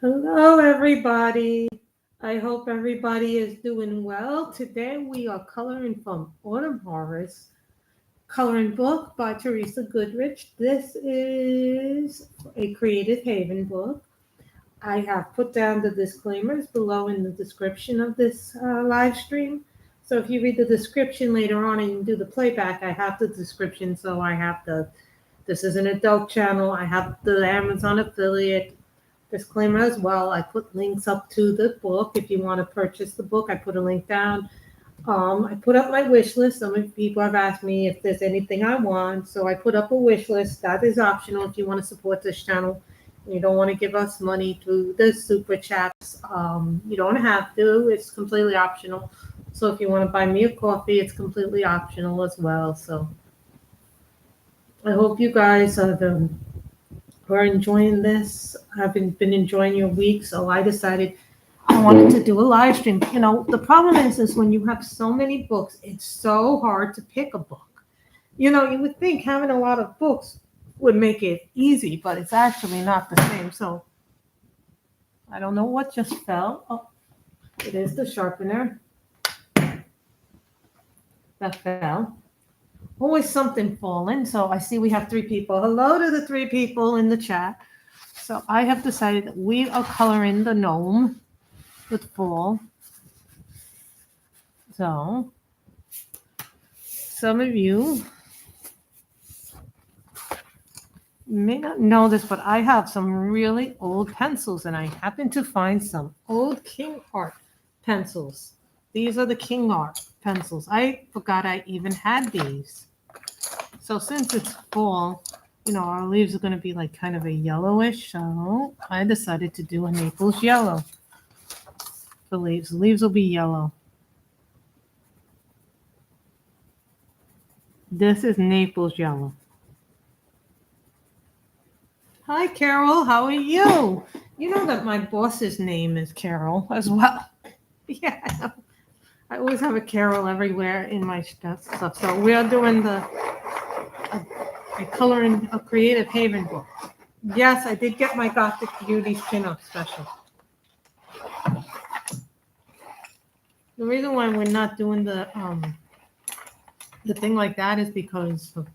Hello, everybody. I hope everybody is doing well. Today we are coloring from Autumn Horrors, coloring book by Teresa Goodridge. This is a Creative Haven book. I have put down the disclaimers below in the description of this live stream. So if you read the description later on and you do the playback, I have the description. So I have this is an adult channel. I have the Amazon affiliate disclaimer as well. I put links up to the book. If you want to purchase the book, I put a link down. I put up my wish list. Some people have asked me if there's anything I want. So I put up a wish list. That is optional if you want to support this channel. You don't want to give us money through the super chats. You don't have to. It's completely optional. So if you want to buy me a coffee, it's completely optional as well. So I hope you guys are enjoying this. I've been enjoying your week, so I decided I wanted to do a live stream. You know, the problem is when you have so many books, it's so hard to pick a book. You know, you would think having a lot of books would make it easy, but it's actually not the same. So I don't know what just fell. Oh, it is the sharpener that fell. Always something falling. So I see we have 3 people. Hello to the 3 people in the chat. So I have decided that we are coloring the gnome with fall. So some of you may not know this, but I have some really old pencils, and I happen to find some old King Art pencils. These are the King Art pencils. I forgot I even had these. So since it's fall, you know, our leaves are going to be like kind of a yellowish. So I decided to do a Naples yellow. The leaves will be yellow. This is Naples yellow. Hi, Carol. How are you? You know that my boss's name is Carol as well. Yeah, I always have a Carol everywhere in my stuff. So we are doing a coloring a Creative Haven book. Yes, I did get my Gothic Beauties pinup special. The reason why we're not doing the thing like that is because of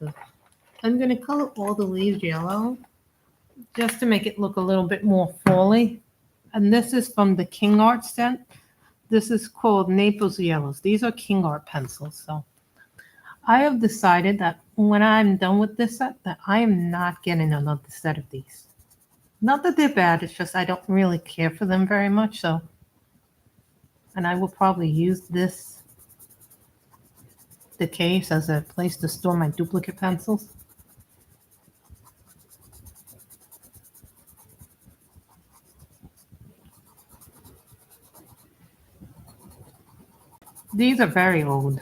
I'm going to color all the leaves yellow just to make it look a little bit more fally. And this is from the King Art set. This is called Naples Yellows. These are King Art pencils. So I have decided that when I'm done with this set, that I am not getting another set of these. Not that they're bad, it's just I don't really care for them very much. So, and I will probably use the case as a place to store my duplicate pencils. These are very old.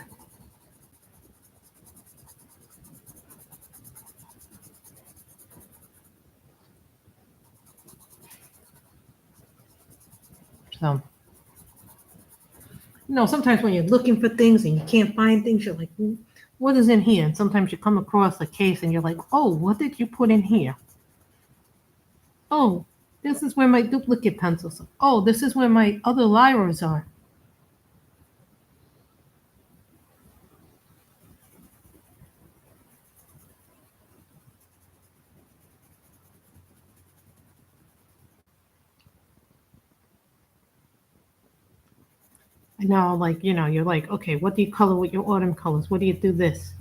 So, you know, sometimes when you're looking for things and you can't find things, you're like, what is in here? And sometimes you come across a case and you're like, oh, what did you put in here? Oh, this is where my duplicate pencils are. Oh, this is where my other Lyras are. And now, like, you know, you're like, okay, what do you color with your autumn colors? What do you do this?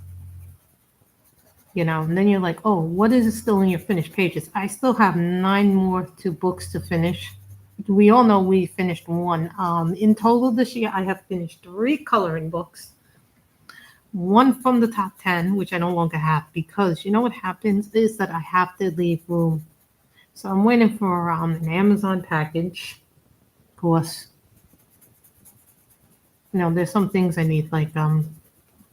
You know, and then you're like, oh, what is still in your finished pages? I still have 9 more books to finish. We all know we finished 1. In total this year, I have finished 3 coloring books. 1 from the top 10, which I no longer have, because you know what happens is that I have to leave room. So I'm waiting for an Amazon package. Of course, you know, there's some things I need, like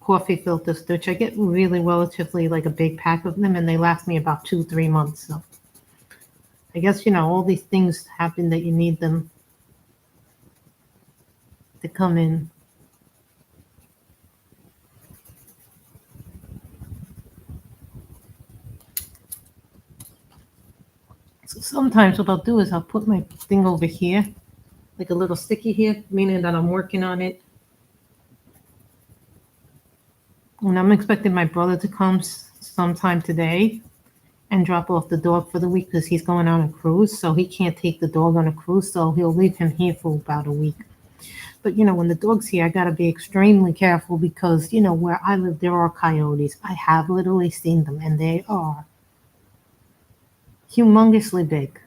coffee filters, which I get really relatively like a big pack of them, and they last me about 2-3 months. So I guess, you know, all these things happen that you need them to come in. So Sometimes what I'll do is I'll put my thing over here, like a little sticky here, meaning that I'm working on it. And I'm expecting my brother to come sometime today and drop off the dog for the week because he's going on a cruise. So he can't take the dog on a cruise. So he'll leave him here for about a week. But, when the dog's here, I got to be extremely careful because, where I live, there are coyotes. I have literally seen them, and they are humongously big.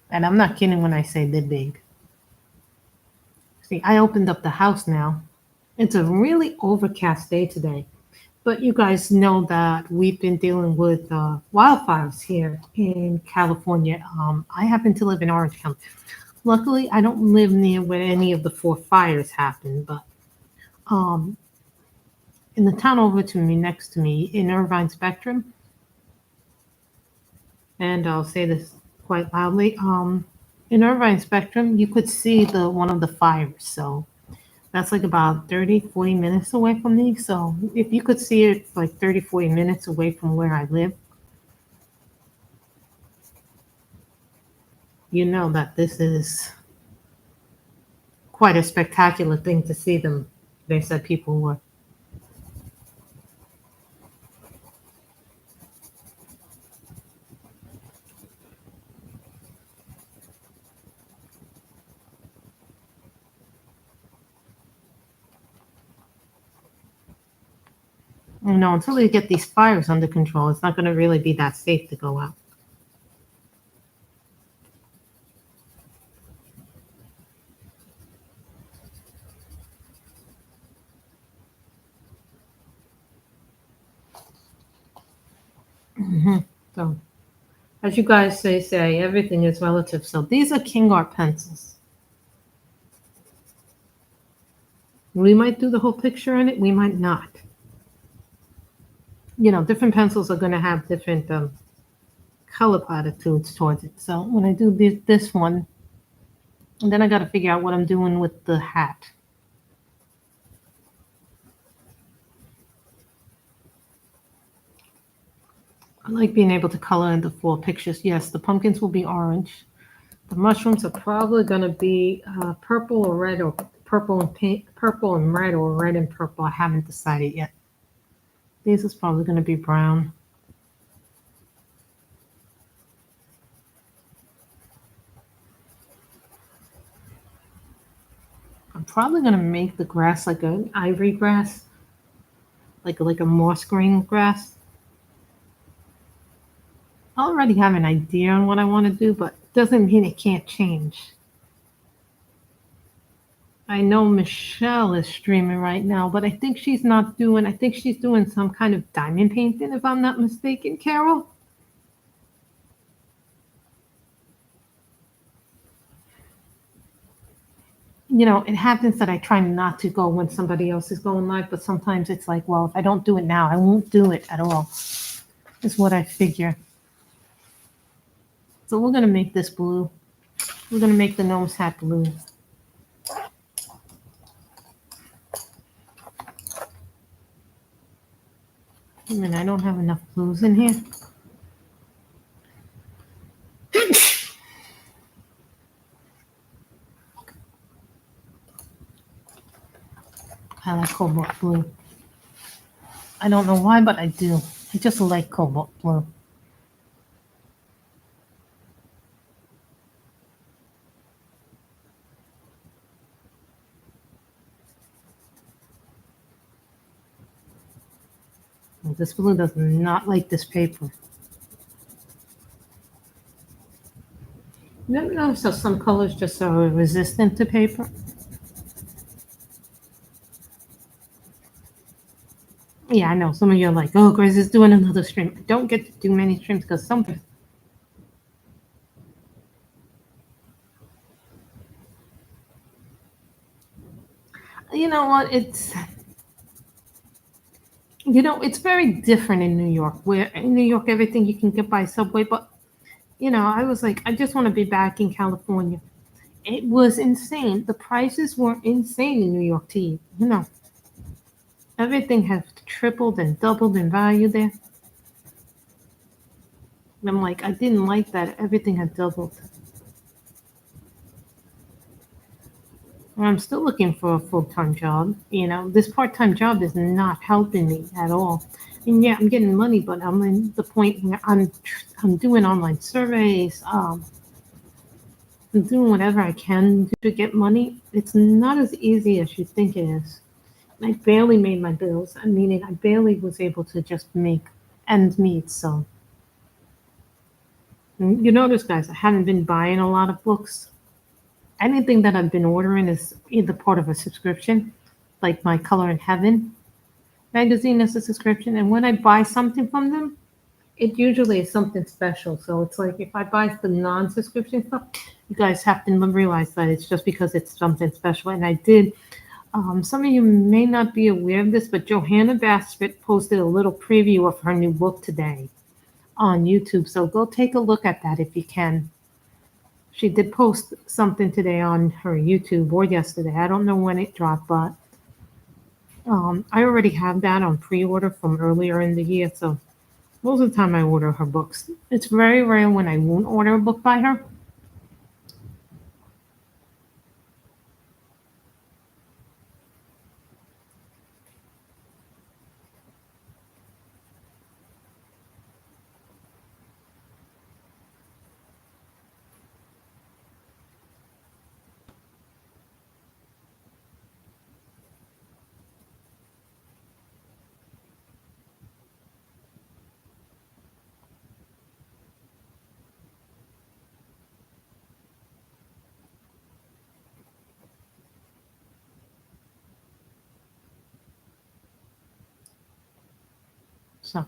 And I'm not kidding when I say they're big. See, I opened up the house now. It's a really overcast day today. But you guys know that we've been dealing with wildfires here in California. I happen to live in Orange County. Luckily, I don't live near where any of the 4 fires happened, but in the town over to me, next to me, in Irvine Spectrum, and I'll say this quite loudly, in Irvine Spectrum, you could see one of the fires. So that's like about 30, 40 minutes away from me. So if you could see it like 30, 40 minutes away from where I live, you know that this is quite a spectacular thing to see them. They said people were. Until we get these fires under control, it's not going to really be that safe to go out. So, as you guys say, everything is relative. So these are King Art pencils. We might do the whole picture in it. We might not. Different pencils are going to have different color platitudes towards it. So when I do this one, and then I got to figure out what I'm doing with the hat. I like being able to color in the 4 pictures. Yes, the pumpkins will be orange. The mushrooms are probably going to be purple or red, or purple and pink, purple and red, or red and purple. I haven't decided yet. This is probably going to be brown. I'm probably going to make the grass like an ivory grass, like a moss green grass. I already have an idea on what I want to do, but it doesn't mean it can't change. I know Michelle is streaming right now, but I think she's doing some kind of diamond painting, if I'm not mistaken, Carol. It happens that I try not to go when somebody else is going live, but sometimes it's like, well, if I don't do it now, I won't do it at all, is what I figure. So we're going to make this blue. We're going to make the gnome's hat blue. I don't have enough blues in here. I like cobalt blue. I don't know why, but I do. I just like cobalt blue. This blue does not like this paper. You ever notice how some colors just are resistant to paper? Yeah, I know. Some of you are like, oh, Grace is doing another stream. I don't get to do many streams because something. You know what? It's very different in New York, where in New York, everything you can get by subway. But, I was like, I just want to be back in California. It was insane. The prices were insane in New York, too. Everything has tripled and doubled in value there. And I'm like, I didn't like that everything had doubled. And I'm still looking for a full-time job. You know, this part-time job is not helping me at all. And yeah, I'm getting money, but I'm in the point where I'm doing online surveys. I'm doing whatever I can to get money. It's not as easy as you think it is. I barely made my bills. I mean, I barely was able to just make ends meet. So you notice, guys, I haven't been buying a lot of books. Anything that I've been ordering is either part of a subscription, like my Color in Heaven magazine is a subscription. And when I buy something from them, it usually is something special. So it's like if I buy the non-subscription stuff, you guys have to realize that it's just because it's something special. And I did. Some of you may not be aware of this, but Johanna Bassford posted a little preview of her new book today on YouTube. So go take a look at that if you can. She did post something today on her YouTube or yesterday. I don't know when it dropped, but I already have that on pre-order from earlier in the year. So most of the time I order her books. It's very rare when I won't order a book by her. So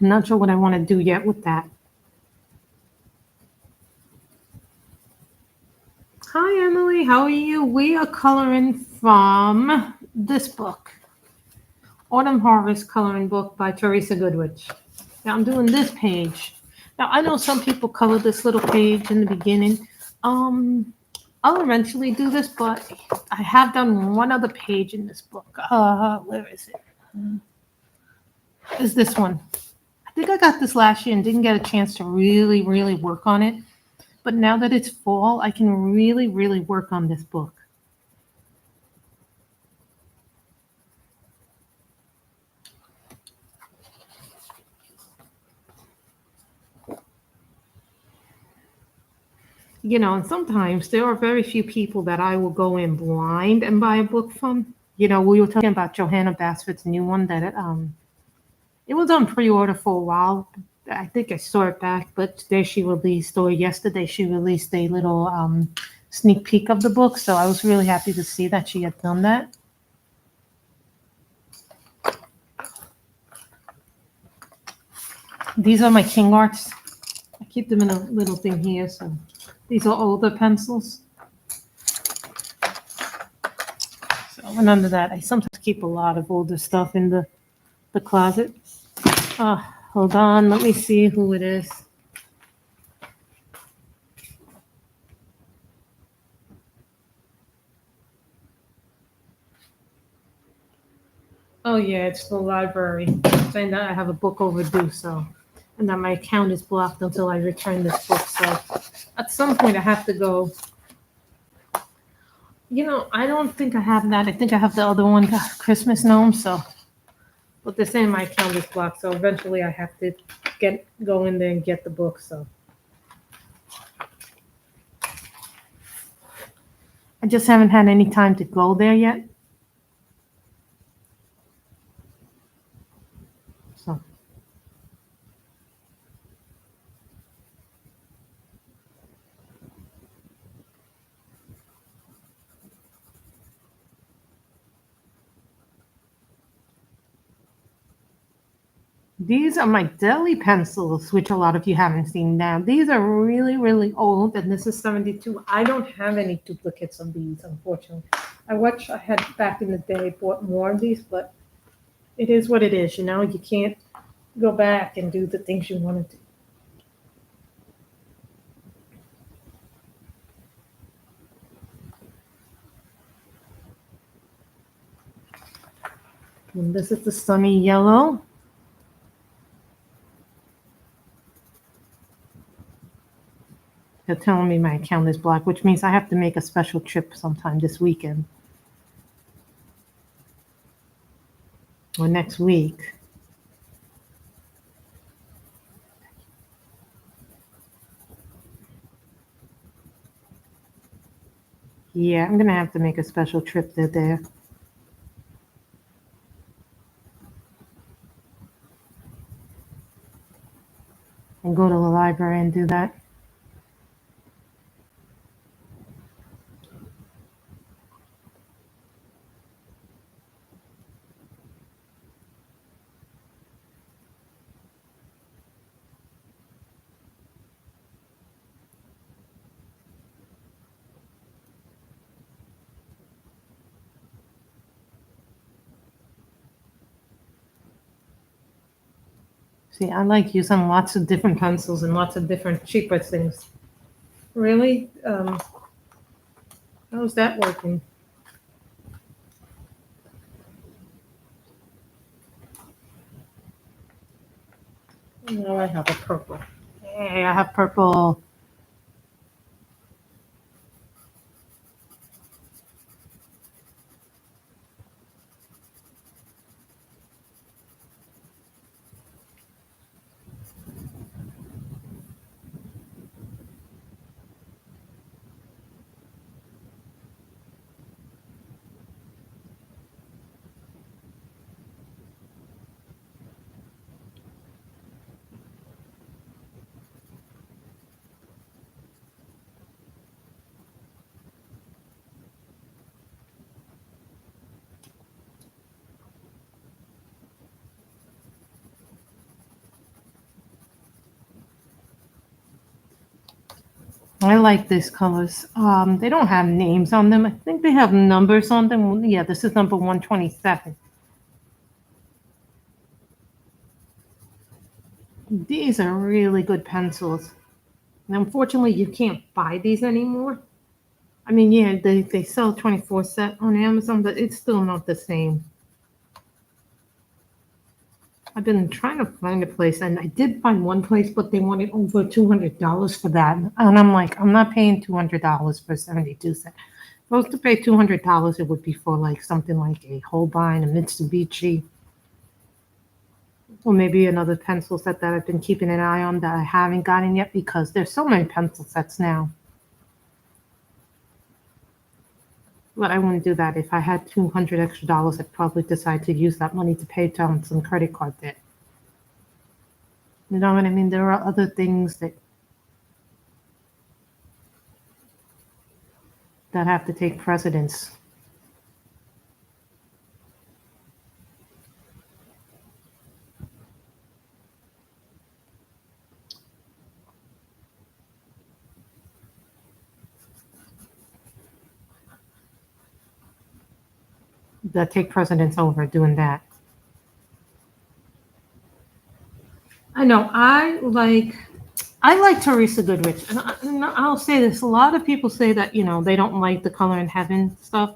I'm not sure what I want to do yet with that. Hi, Emily. How are you? We are coloring from this book, Autumn Harvest Coloring Book by Teresa Goodridge. Now I'm doing this page. Now I know some people color this little page in the beginning. I'll eventually do this, but I have done one other page in this book. Where is it? Is this one? I think I got this last year and didn't get a chance to really, really work on it. But now that it's fall, I can really, really work on this book. You know, and sometimes there are very few people that I will go in blind and buy a book from. You know, we were talking about Johanna Bassford's new one that it was on pre-order for a while. I think I saw it back, but today she released, or yesterday she released a little sneak peek of the book. So I was really happy to see that she had done that. These are my King Arts. I keep them in a little thing here. So these are older pencils. So and under that, I sometimes keep a lot of older stuff in the closet. Hold on, let me see who it is. Oh yeah, it's the library saying that I have a book overdue, so and that my account is blocked until I return this book. So at some point I have to go. You know, I don't think I have that. I think I have the other one, Christmas Gnome. So, but they're saying my account is blocked, so eventually I have to go in there and get the book. So I just haven't had any time to go there yet. So. These are my deli pencils, which a lot of you haven't seen now. These are really, really old, and this is 72. I don't have any duplicates of these, unfortunately. I had back in the day bought more of these, but It is what it is, you know. You can't go back and do the things you want to do. And this is the sunny yellow. They're telling me my account is black, which means I have to make a special trip sometime this weekend or next week. Yeah, I'm gonna have to make a special trip there. And go to the library and do that. See, I like using lots of different pencils and lots of different cheaper things. Really? How's that working? No, I have a purple. Hey, I have purple. I like these colors. They don't have names on them. I think they have numbers on them. Yeah, this is number 127. These are really good pencils. And unfortunately, you can't buy these anymore. I mean, yeah, they sell 24 set on Amazon, but it's still not the same. I've been trying to find a place, and I did find one place, but they wanted over $200 for that. And I'm like, I'm not paying $200 for 72 cents. If I was to pay $200, it would be for like something like a Holbein, a Mitsubishi, or maybe another pencil set that I've been keeping an eye on that I haven't gotten yet because there's so many pencil sets now. But I wouldn't do that. If I had $200 extra, I'd probably decide to use that money to pay down some credit card debt. You know what I mean? There are other things that have to take precedence. That take precedence over doing that. I know. I like Teresa Goodridge, and I'll say this: a lot of people say that they don't like the Color in Heaven stuff.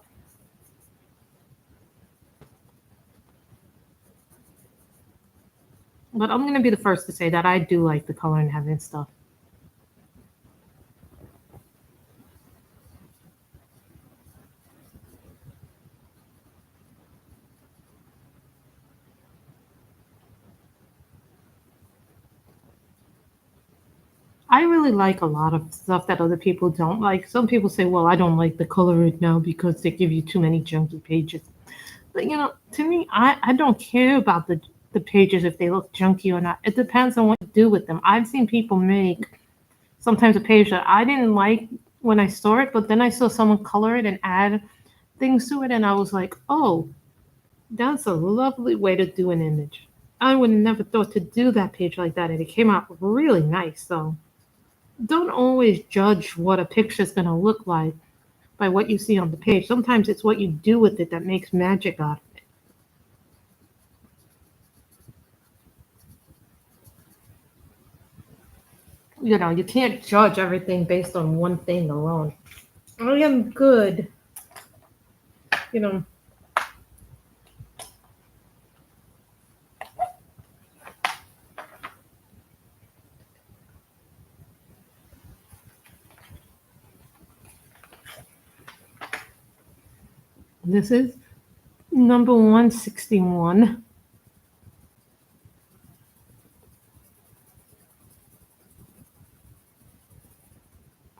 But I'm going to be the first to say that I do like the Color in Heaven stuff. I really like a lot of stuff that other people don't like. Some people say, well, I don't like the Color It now because they give you too many junky pages. But to me, I don't care about the pages if they look junky or not. It depends on what you do with them. I've seen people make sometimes a page that I didn't like when I saw it, but then I saw someone color it and add things to it, and I was like, oh, that's a lovely way to do an image. I would have never thought to do that page like that, and it came out really nice. So don't always judge what a picture is going to look like by what you see on the page. Sometimes it's what you do with it that makes magic out of it. You know, you can't judge everything based on one thing alone. I am good. You know, this is number 161.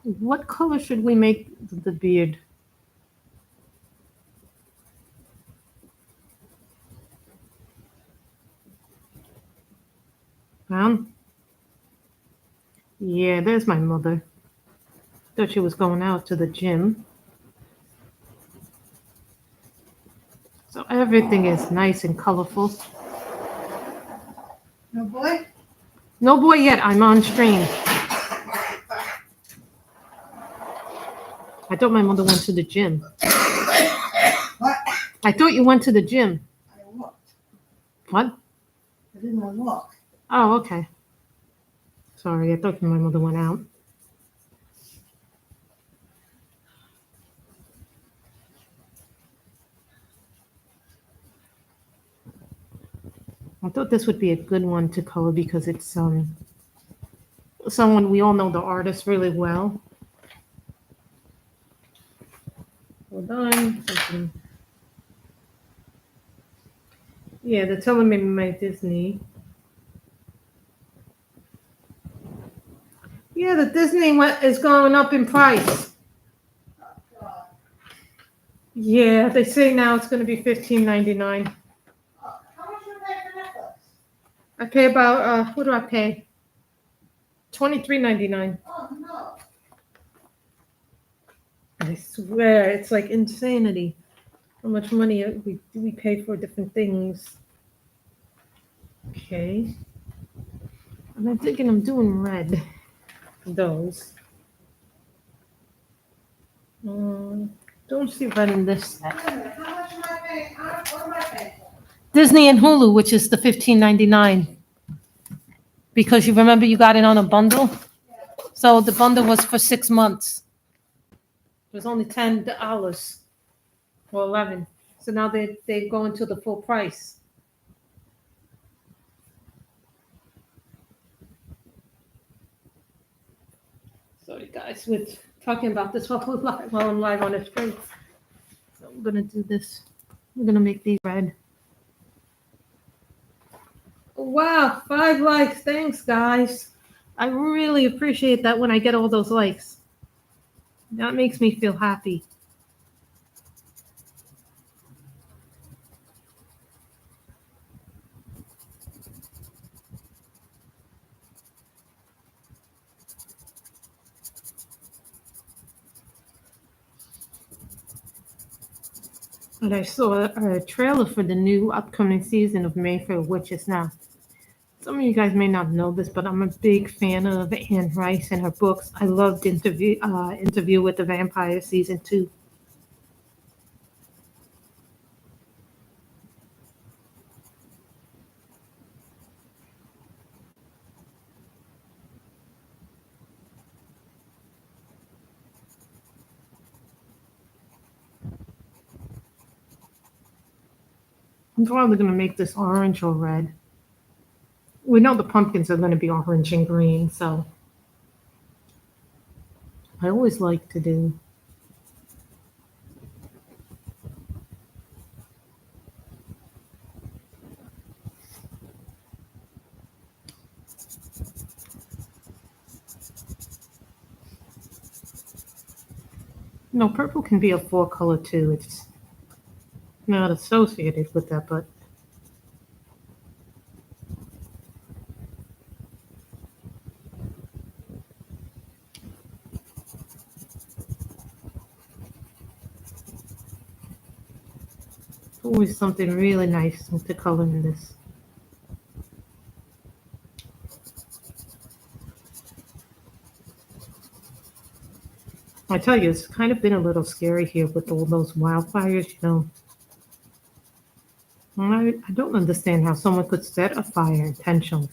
What color should we make the beard? Brown? Yeah, there's my mother. Thought she was going out to the gym. So everything is nice and colorful. No boy? No boy yet. I'm on stream. I thought my mother went to the gym. What? I thought you went to the gym. I walked. What? I did my walk. Oh, okay. Sorry, I thought my mother went out. I thought this would be a good one to color because it's someone we all know the artist really well. Hold on. Yeah, they're telling me my Disney. Yeah, the Disney is going up in price. Oh, God. Yeah, they say now it's going to be $15.99. Oh, how much you pay for Netflix? I pay about what do I pay? $23.99. Oh, no. I swear, it's like insanity how much money we pay for different things. Okay. And I'm thinking I'm doing red. Those. Don't see red in this set. Wait a minute, how much am I paying? What am I paying for? Disney and Hulu, which is the $15.99. Because you remember you got it on a bundle? So the bundle was for 6 months. It was only $10 or 11. So now they're going to the full price. Sorry guys, we're talking about this while I'm live on the stream. So I'm gonna do this. I'm gonna make these red. Wow, 5 likes. Thanks, guys. I really appreciate that when I get all those likes. That makes me feel happy. And I saw a trailer for the new upcoming season of Mayfair Witches now. Some of you guys may not know this, but I'm a big fan of Anne Rice and her books. I loved Interview with the Vampire season 2. I'm probably going to make this orange or red. We know the pumpkins are going to be orange and green, so I always like to do. No, purple can be a 4 color too. It's not associated with that, but always something really nice to color in this. I tell you, it's kind of been a little scary here with all those wildfires, you know. I don't understand how someone could set a fire intentionally.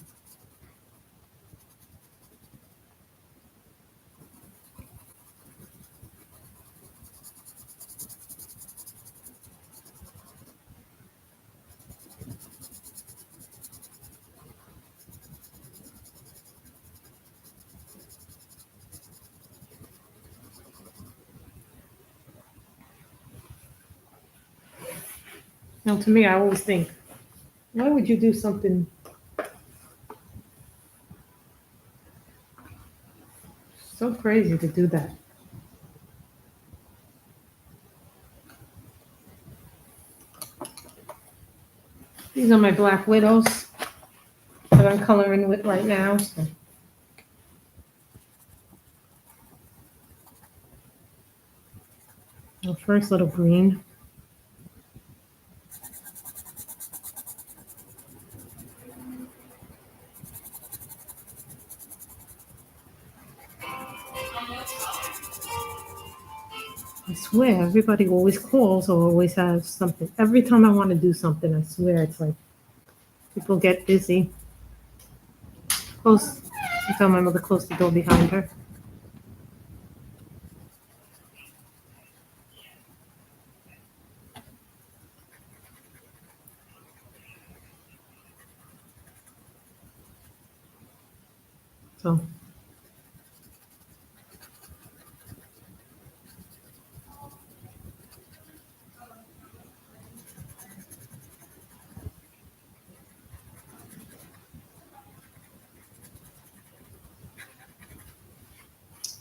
Now, to me, I always think, why would you do something so crazy to do that? These are my black widows that I'm coloring with right now. So. The first little green. I swear, everybody always calls or always has something. Every time I want to do something, I swear it's like people get busy. Close. I tell my mother close the door behind her. So.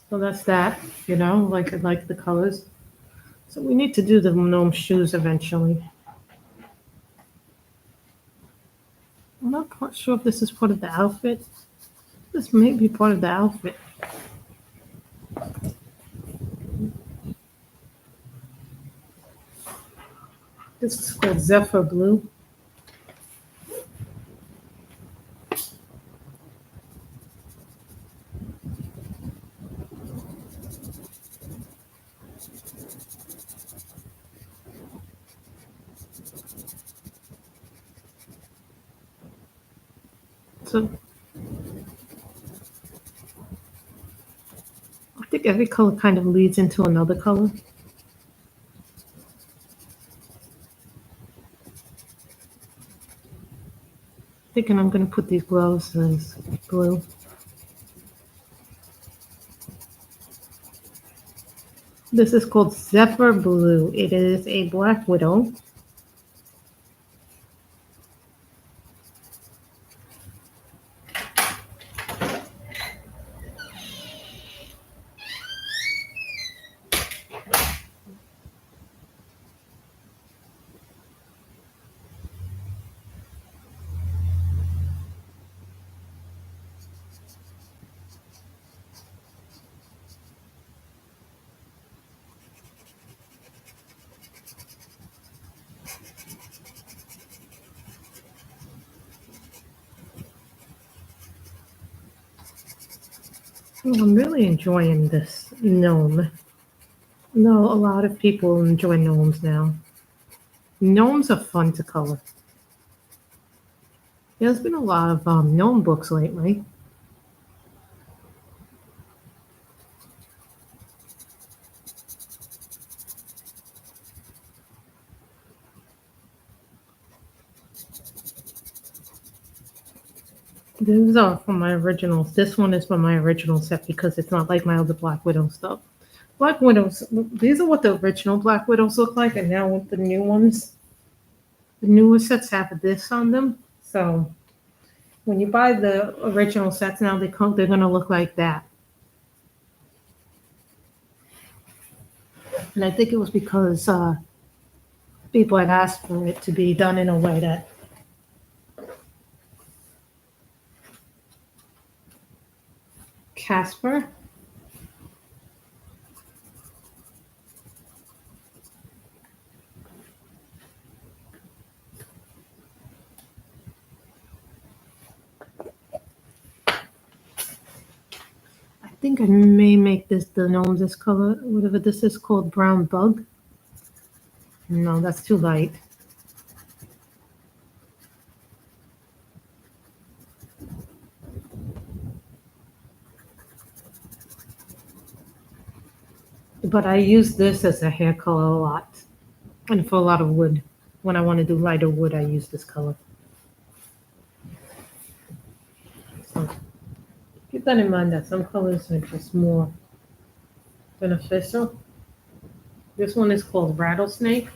So that's that, like I like the colors. So we need to do the gnome shoes eventually. I'm not quite sure if this is part of the outfit. This may be part of the outfit. This is called Zephyr Blue. So I think every color kind of leads into another color. Thinking I'm going to put these gloves as blue. This is called Zephyr Blue. It is a black widow. Well, I'm really enjoying this gnome. No, a lot of people enjoy gnomes now. Gnomes are fun to color. There's been a lot of gnome books lately. These are from my originals. This one is from my original set because it's not like my other Black Widow stuff. Black Widows, these are what the original Black Widows look like, and now with the new ones, the newer sets have this on them. So when you buy the original sets now, they're going to look like that. And I think it was because people had asked for it to be done in a way that Casper. I think I may make the gnome this color, whatever this is called, brown bug. No, that's too light. But I use this as a hair color a lot. And for a lot of wood. When I want to do lighter wood, I use this color. So keep that in mind that some colors are just more beneficial. This one is called Rattlesnake.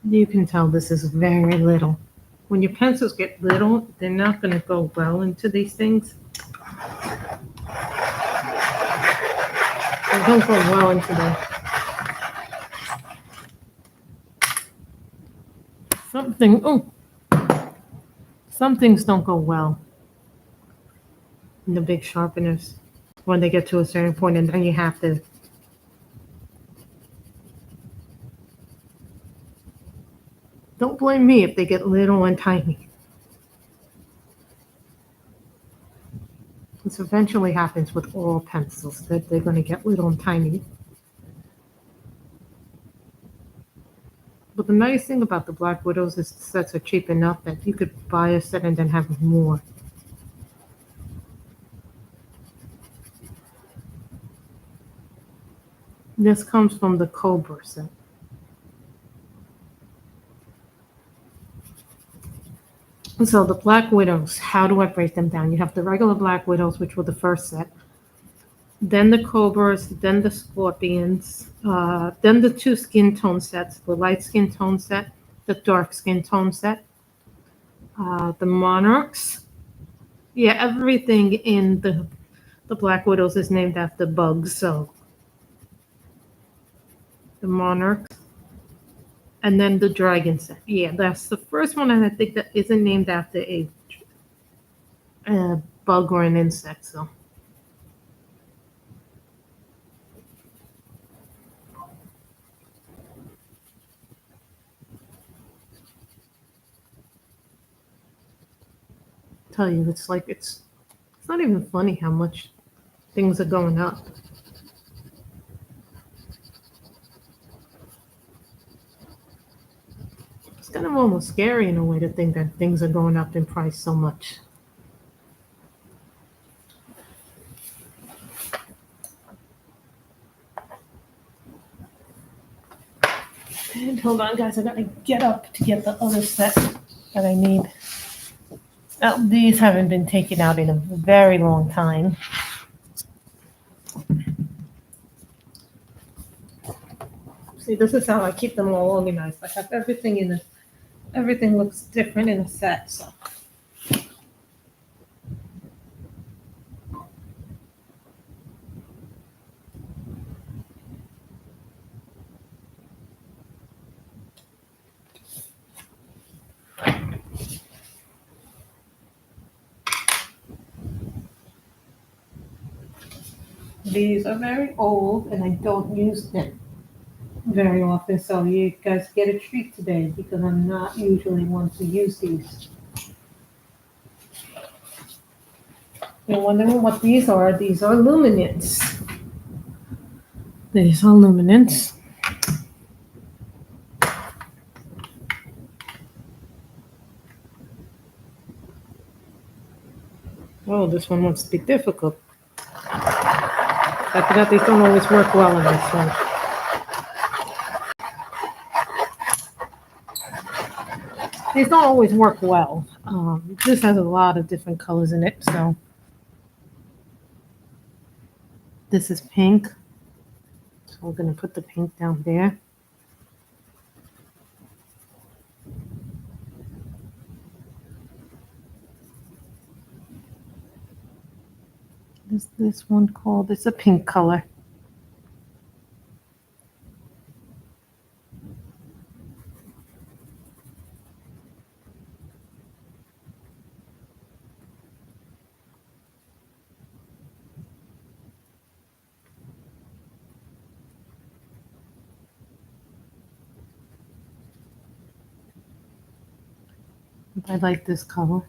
You can tell this is very little. When your pencils get little, they're not going to go well into these things. They don't go well into them. Some things don't go well in the big sharpeners when they get to a certain point, and then you have to. Don't blame me if they get little and tiny. This eventually happens with all pencils, that they're going to get little and tiny. But the nice thing about the Black Widows is the sets are cheap enough that you could buy a set and then have more. This comes from the Cobra set. So the Black Widows, how do I break them down? You have the regular Black Widows, which were the first set. Then the Cobras, then the Scorpions, then the two skin tone sets, the light skin tone set, the dark skin tone set, the Monarchs. Yeah, everything in the Black Widows is named after bugs, so the Monarchs. And then the Dragon set. Yeah, that's the first one, and I think that isn't named after a bug or an insect, so. Tell you, it's like it's not even funny how much things are going up. It's kind of almost scary in a way to think that things are going up in price so much. And hold on, guys, I gotta get up to get the other set that I need. Now, these haven't been taken out in a very long time. See, this is how I keep them all organized. I have everything everything looks different in a set, so. These are very old, and I don't use them very often, so you guys get a treat today because I'm not usually one to use these. You're wondering what these are? These are luminants. These are luminants. Oh, this one wants to be difficult. I forgot these don't always work well on this one. These don't always work well. This has a lot of different colors in it, so. This is pink. So we're going to put the pink down there. This one called, it's a pink color. I like this color.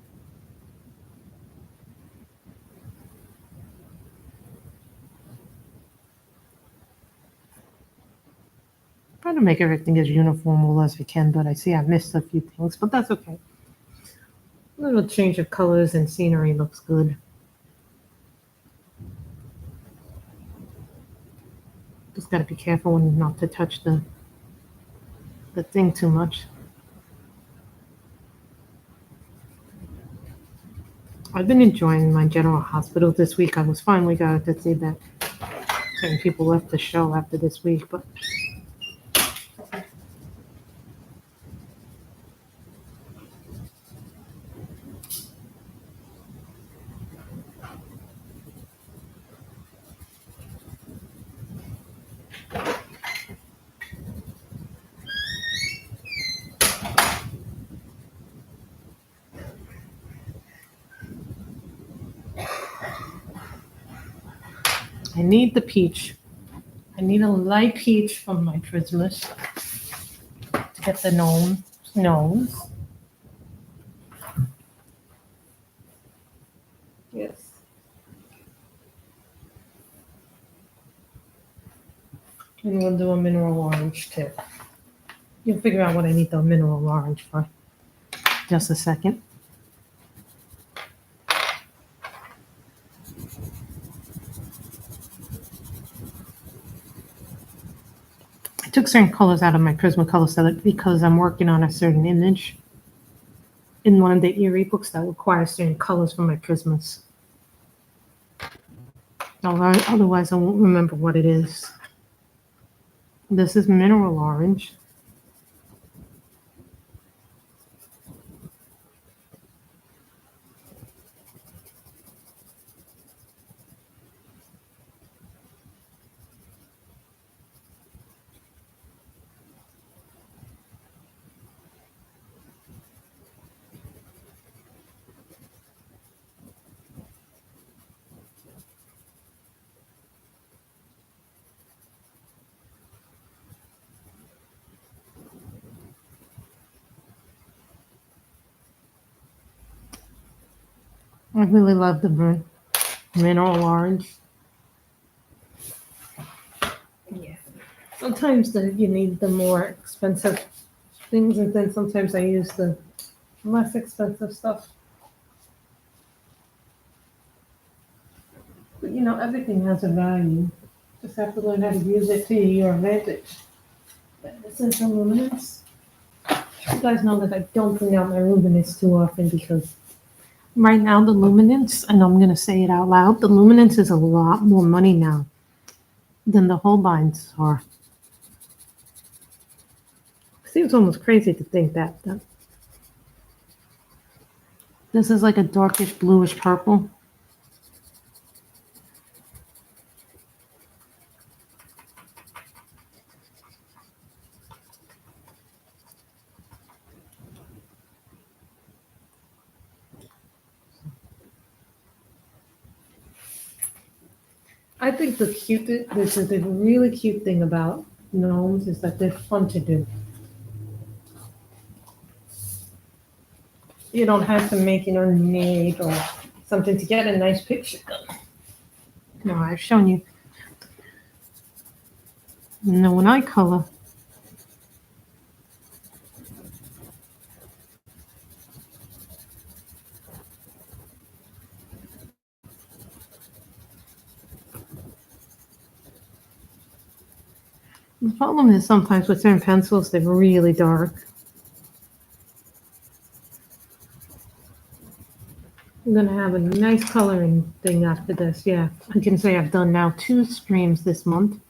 Try to make everything as uniform as we can, but I see I've missed a few things, but that's okay. A little change of colors and scenery looks good. Just gotta be careful not to touch the thing too much. I've been enjoying my General Hospital this week. I was finally glad to see that certain people left the show after this week, but I need the peach. I need a light peach from my Christmas to get the nose. Yes. And we'll do a mineral orange too. You'll figure out what I need the mineral orange for. Just a second. I took certain colors out of my Prismacolor set because I'm working on a certain image in one of the Erie books that requires certain colors for my Prismas. Otherwise, I won't remember what it is. This is mineral orange. I really love the mineral orange. Yeah. Sometimes you need the more expensive things, and then sometimes I use the less expensive stuff. But everything has a value. Just have to learn how to use it to your advantage. But this is the luminance. You guys know that I don't bring out my luminance too often because right now the luminance, and I'm going to say it out loud, the luminance is a lot more money now than the Holbeins are. It seems almost crazy to think that. This is like a darkish bluish purple. I think this is the really cute thing about gnomes is that they're fun to do. You don't have to make an ornate or something to get a nice picture done. No, I've shown you. No, when I color, the problem is sometimes with certain pencils, they're really dark. I'm going to have a nice coloring thing after this. Yeah, I can say I've done now 2 streams this month.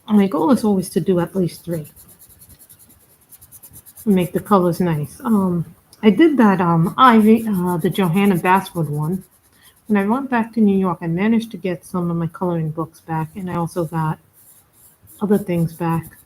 My goal is always to do at least 3. Make the colors nice. I did that Ivy, the Johanna Basswood one. When I went back to New York, I managed to get some of my coloring books back, and I also got other things back.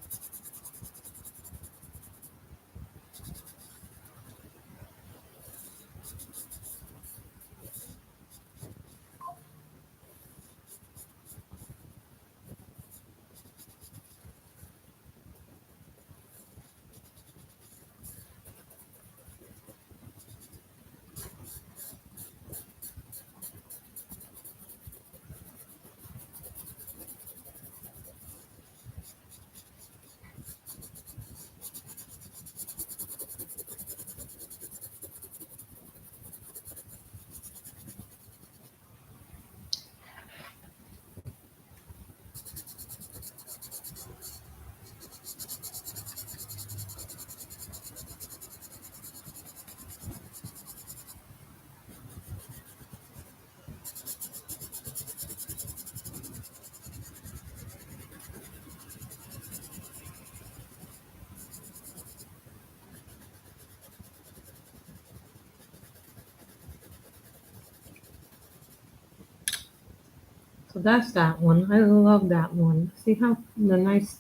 So that's that one. I love that one. See how the nice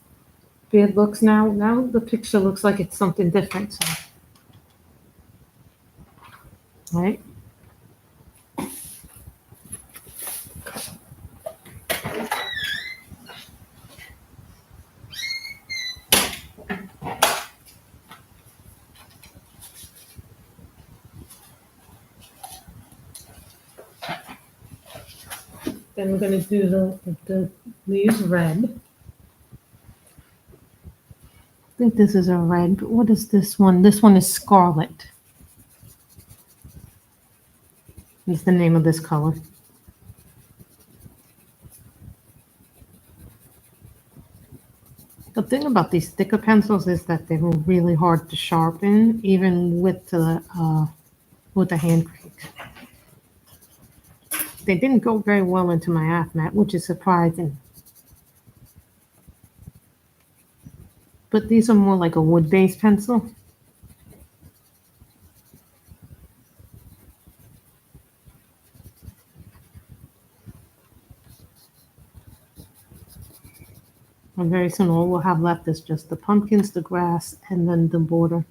beard looks now? Now the picture looks like it's something different. So, right? Then we're going to do the leaves red. I think this is a red. What is this one? This one is scarlet. Is the name of this color. The thing about these thicker pencils is that they're really hard to sharpen, even with the hand crank. They didn't go very well into my afmat, which is surprising. But these are more like a wood-based pencil. And very soon all we'll have left is just the pumpkins, the grass, and then the border.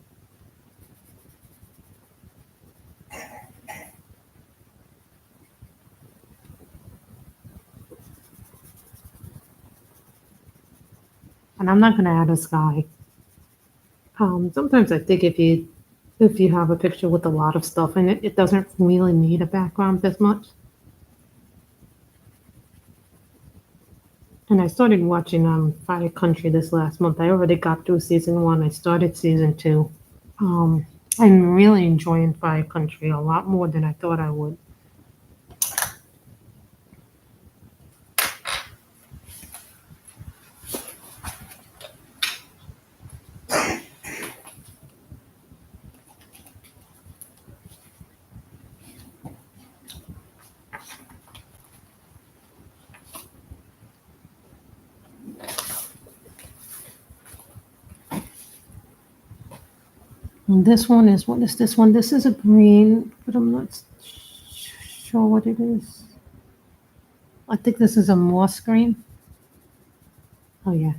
And I'm not going to add a sky. Sometimes I think if you have a picture with a lot of stuff in it, it doesn't really need a background as much. And I started watching Fire Country this last month. I already got through season 1. I started season 2. I'm really enjoying Fire Country a lot more than I thought I would. And this one is, what is this one? This is a green, but I'm not sure what it is. I think this is a moss green. Oh, yeah.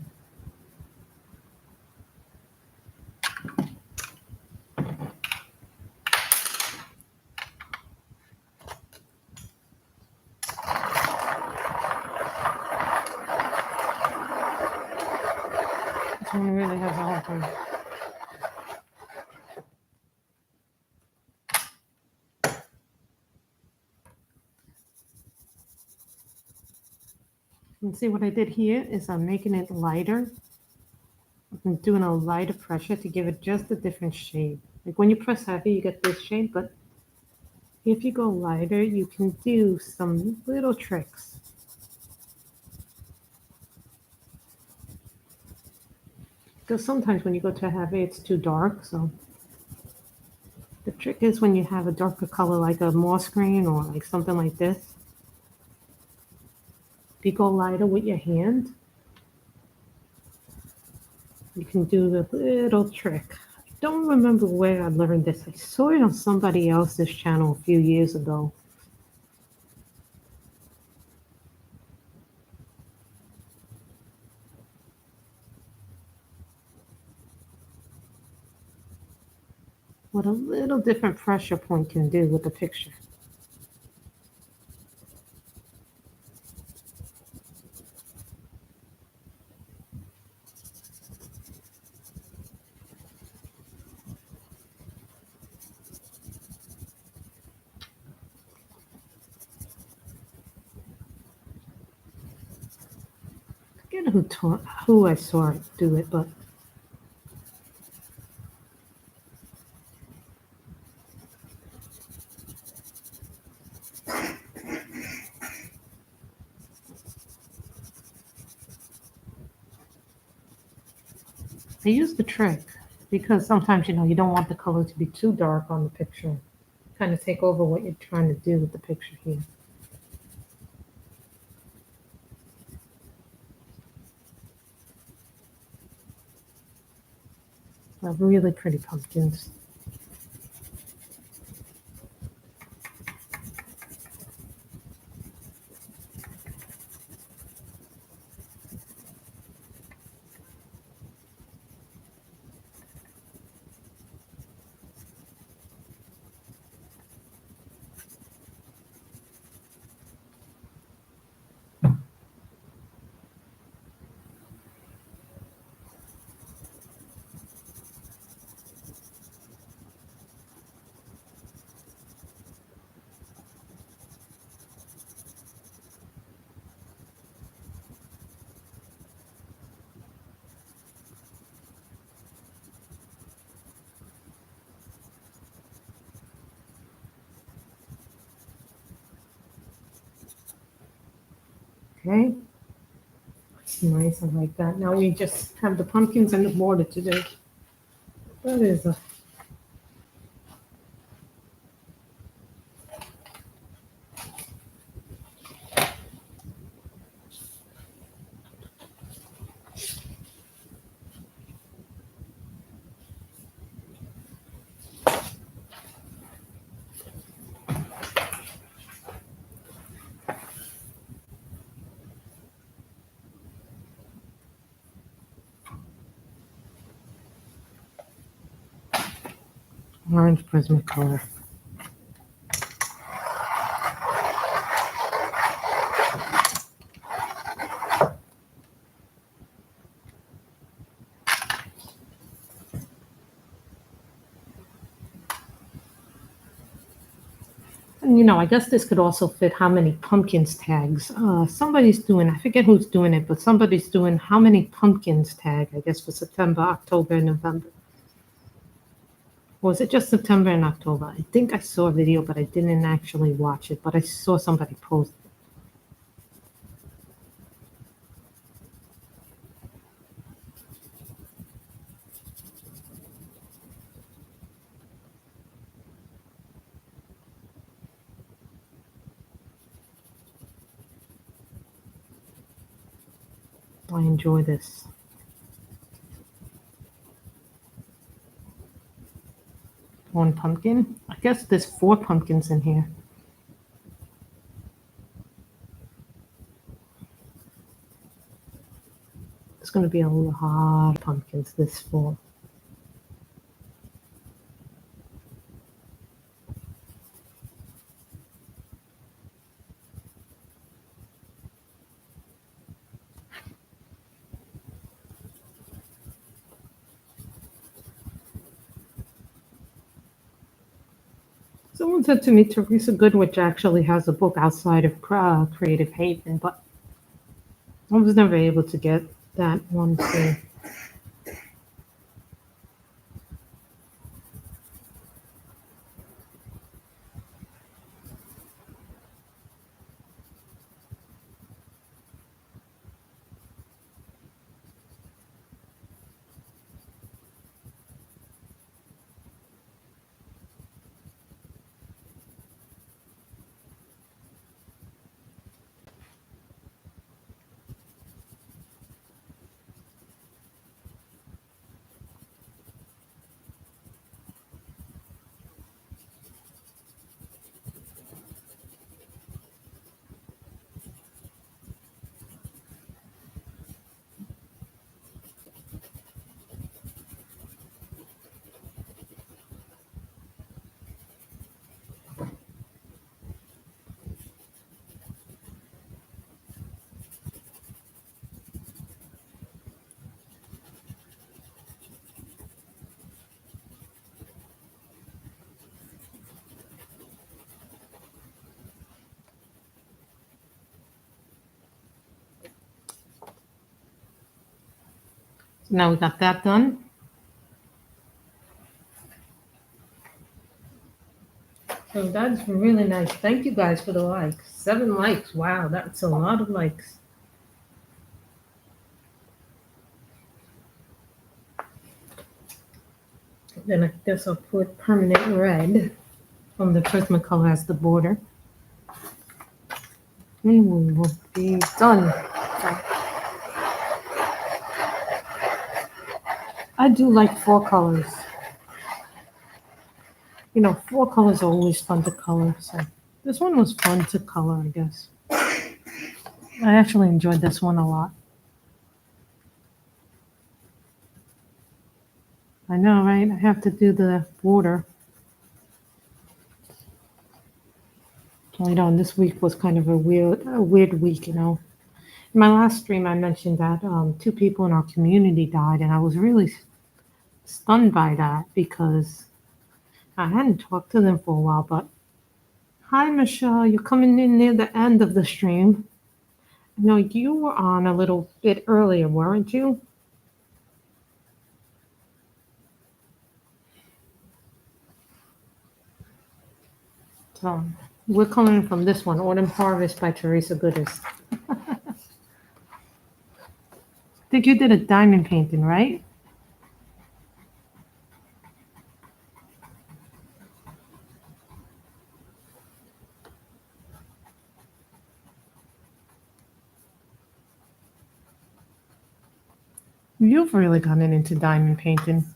This one really has a hard time. And see what I did here is I'm making it lighter. I'm doing a lighter pressure to give it just a different shade. Like when you press heavy, you get this shade, but if you go lighter, you can do some little tricks. Because sometimes when you go to heavy, it's too dark. So the trick is when you have a darker color like a moss green or like something like this, if you go lighter with your hand, you can do the little trick. I don't remember where I learned this. I saw it on somebody else's channel a few years ago. What a little different pressure point can do with the picture. I forget who I saw do it, but I use the trick because sometimes, you don't want the color to be too dark on the picture. Kind of take over what you're trying to do with the picture here. They're really pretty pumpkins. Okay. It's nice. I like that. Now we just have the pumpkins and the border to do. That is a orange Prismacolor. And I guess this could also fit how many pumpkins tags. Somebody's doing, I forget who's doing it, but somebody's doing how many pumpkins tag, I guess, for September, October, and November. Or was it just September and October? I think I saw a video, but I didn't actually watch it, but I saw somebody post it. I enjoy this. One pumpkin. I guess there's 4 pumpkins in here. There's going to be a lot of pumpkins this fall. Someone said to me, Teresa Goodridge actually has a book outside of Creative Haven, but I was never able to get that one thing. So now we got that done. So that's really nice. Thank you guys for the likes. 7 likes. Wow, that's a lot of likes. Then I guess I'll put permanent red from the Prismacolor as the border. And we will be done. I do like 4 colors. 4 colors are always fun to color. So this one was fun to color, I guess. I actually enjoyed this one a lot. I know, right? I have to do the border. So, this week was kind of a weird week, In my last stream, I mentioned that 2 people in our community died, and I was really stunned by that because I hadn't talked to them for a while. But hi, Michelle, you're coming in near the end of the stream. No, you were on a little bit earlier, weren't you? So we're coming from this one, Autumn Harvest by Teresa Goodridge. think you did a diamond painting, right? You've really gotten into diamond painting.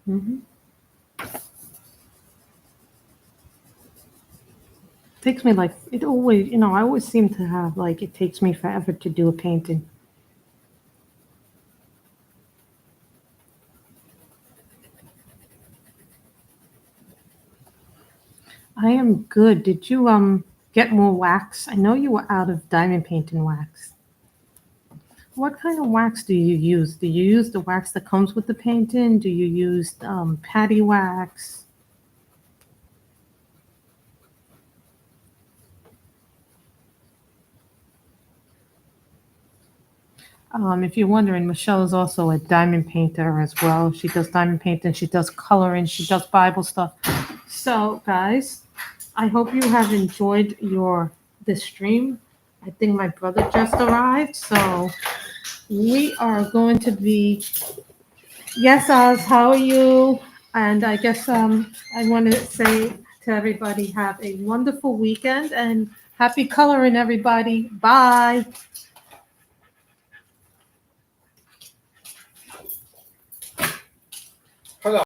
Hmm. Takes me like it always, I always seem to have like it takes me forever to do a painting. I am good. Did you get more wax? I know you were out of diamond painting wax. What kind of wax do you use? Do you use the wax that comes with the painting? Do you use patty wax? If you're wondering, Michelle is also a diamond painter as well. She does diamond painting, she does coloring, she does Bible stuff. So, guys, I hope you have enjoyed this stream. I think my brother just arrived, so we are going to be. Yes, Oz, how are you? And I guess I want to say to everybody, have a wonderful weekend and happy coloring, everybody. Bye.